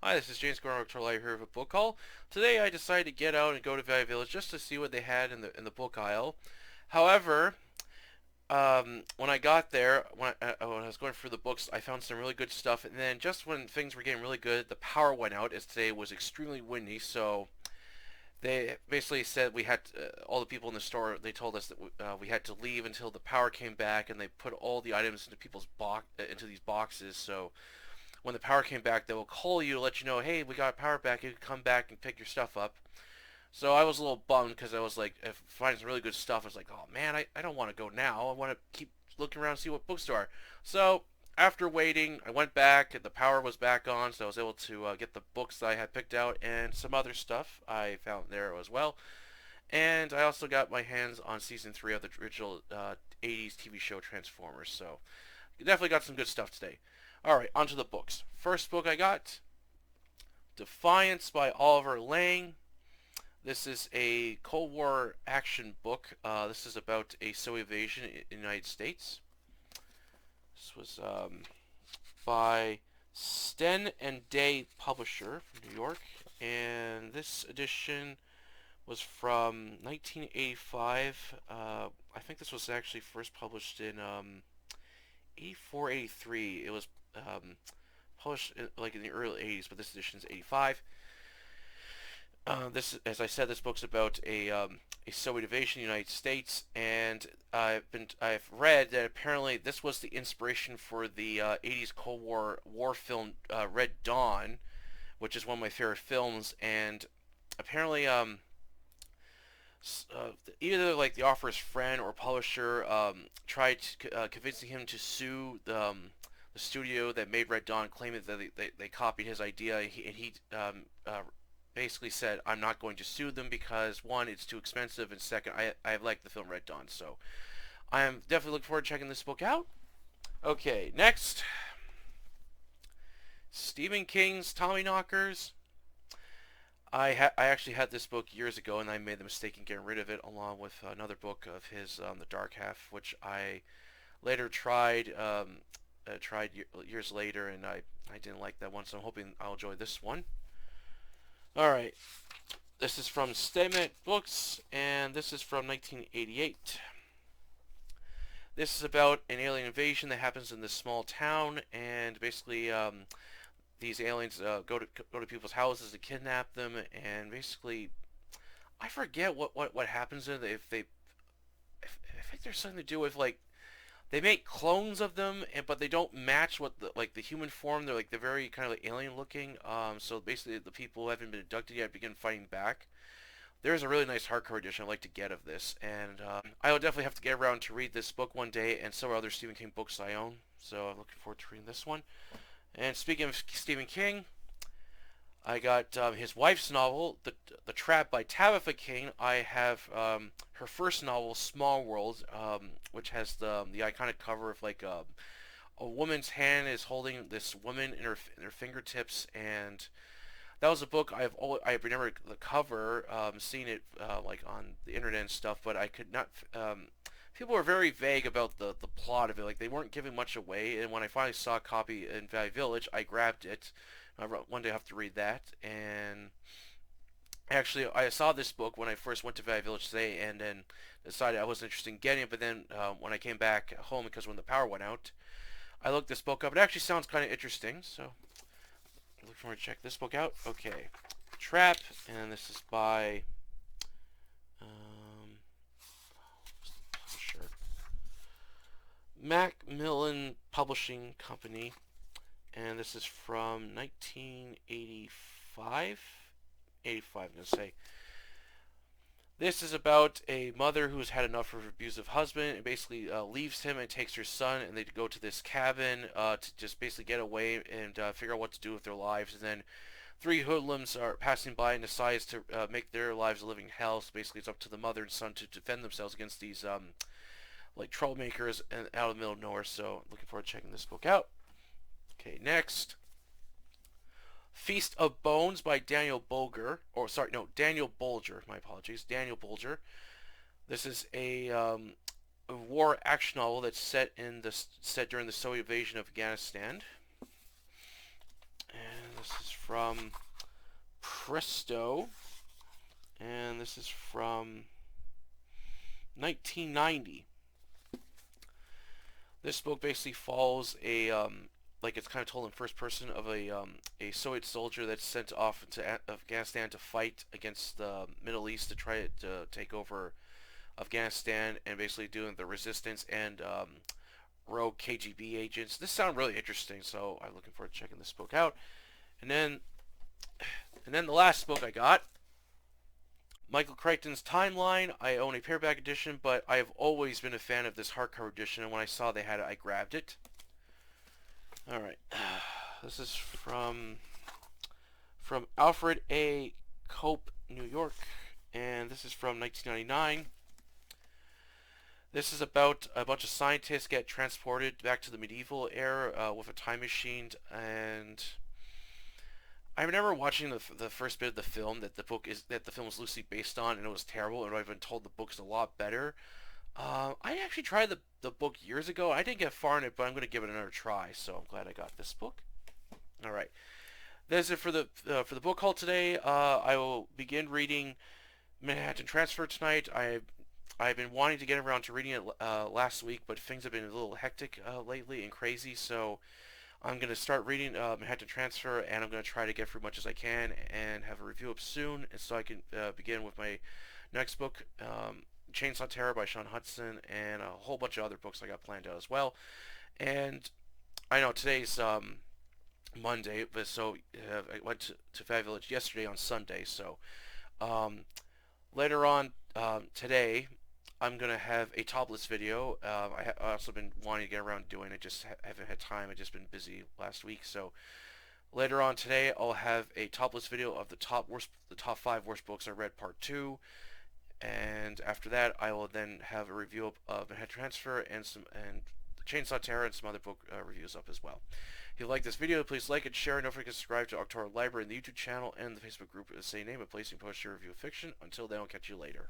Hi, this is James Gordon Library here with a book haul. Today I decided to get out and go to Valley Village just to see what they had in the book aisle. However, when I got there, when I was going through the books, I found some really good stuff. And then just when things were getting really good, the power went out as today was extremely windy. So they basically said we had all the people in the store. They told us that we had to leave until the power came back, and they put all the items into people's into these boxes. So when the power came back, they will call you to let you know, hey, we got power back. You can come back and pick your stuff up. So I was a little bummed because I was like, if finding some really good stuff, I was like, oh man, I don't want to go now. I want to keep looking around and see what books there are. So after waiting, I went back. The power was back on, so I was able to get the books that I had picked out and some other stuff I found there as well. And I also got my hands on season 3 of the original 80s TV show Transformers. So definitely got some good stuff today. Alright, onto the books. First book I got, Defiance by Oliver Lang. This is a Cold War action book. This is about a Soviet invasion in the United States. This was by Sten and Day Publisher from New York. And this edition was from 1985. I think this was actually first published in 84, 83. It was published like in the early 80s, but this edition is 85. As I said, this book's about a Soviet invasion in the United States, and I've read that apparently this was the inspiration for the 80s Cold War film Red Dawn, which is one of my favorite films, and apparently either like the author's friend or publisher tried convincing him to sue the studio that made Red Dawn, claiming that they copied his idea, and he basically said, I'm not going to sue them because, one, it's too expensive, and second, I like the film Red Dawn, so I am definitely looking forward to checking this book out. Okay, next, Stephen King's Tommyknockers. I actually had this book years ago, and I made the mistake in getting rid of it, along with another book of his, The Dark Half, which I later tried years later, and I didn't like that one, so I'm hoping I'll enjoy this one. Alright, this is from Statement Books, and this is from 1988. This is about an alien invasion that happens in this small town, and basically these aliens go to people's houses to kidnap them, and basically I forget what happens in it. I think there's something to do with like they make clones of them, but they don't match what the human form. They're very kind of like alien looking. So basically, the people who haven't been abducted yet begin fighting back. There's a really nice hardcover edition I'd like to get of this, and I will definitely have to get around to read this book one day, and several other Stephen King books I own. So I'm looking forward to reading this one. And speaking of Stephen King, I got his wife's novel, The Trap by Tabitha King. I have her first novel, Small World, which has the iconic cover of like a woman's hand is holding this woman in her fingertips, and that was a book I remember the cover, seeing it like on the internet and stuff, but I could not. People were very vague about the plot of it. Like they weren't giving much away, and when I finally saw a copy in Valley Village, I grabbed it. I one day I have to read that, and actually I saw this book when I first went to Valley Village today, and then decided I wasn't interested in getting it. But then when I came back home, because when the power went out, I looked this book up. It actually sounds kind of interesting, so I'm looking forward to check this book out. Okay, Trap, and this is by sure Macmillan Publishing Company, and this is from 1985. 85, I'm going to say. This is about a mother who's had enough of her abusive husband and basically leaves him and takes her son, and they go to this cabin to just basically get away and figure out what to do with their lives. And then three hoodlums are passing by and decides to make their lives a living hell. So basically it's up to the mother and son to defend themselves against these like troublemakers and out of the middle of nowhere. So looking forward to checking this book out. Okay, next, Feast of Bones by Daniel Bolger, or sorry, no, Daniel Bolger. My apologies, Daniel Bolger. This is a war action novel that's set during the Soviet invasion of Afghanistan. And This is from Presto, and this is from 1990. This book basically follows like it's kind of told in first person of a Soviet soldier that's sent off to Afghanistan to fight against the Middle East to try to take over Afghanistan and basically doing the resistance and rogue KGB agents. This sounds really interesting, so I'm looking forward to checking this book out. And then, the last book I got, Michael Crichton's Timeline. I own a paperback edition, but I have always been a fan of this hardcover edition, and when I saw they had it, I grabbed it. All right, this is from Alfred A. Cope, New York, and this is from 1999. This is about a bunch of scientists get transported back to the medieval era with a time machine, and I remember watching the first bit of the film that the film was loosely based on, and it was terrible. And I've been told the book's a lot better. I actually tried the book years ago. I didn't get far in it, but I'm going to give it another try. So I'm glad I got this book. All right, that's it for the book haul today. I will begin reading Manhattan Transfer tonight. I've been wanting to get around to reading it last week, but things have been a little hectic lately and crazy, so I'm going to start reading Manhattan Transfer, and I'm going to try to get through as much as I can and have a review up soon, and so I can begin with my next book, Chainsaw Terror by Sean Hudson, and a whole bunch of other books I got planned out as well. And I know today's Monday, but so I went to Fat Village yesterday on Sunday, so later on today, I'm going to have a topless video. I've also been wanting to get around doing it, just haven't had time. I've just been busy last week. So later on today, I'll have a topless video of the top 5 worst books I read, part 2. And after that, I will then have a review of Manhattan Transfer and Chainsaw Terror and some other book reviews up as well. If you like this video, please like it, share, and don't forget to subscribe to October Library and the YouTube channel and the Facebook group of the same name, a place you can post your review of fiction. Until then, I'll catch you later.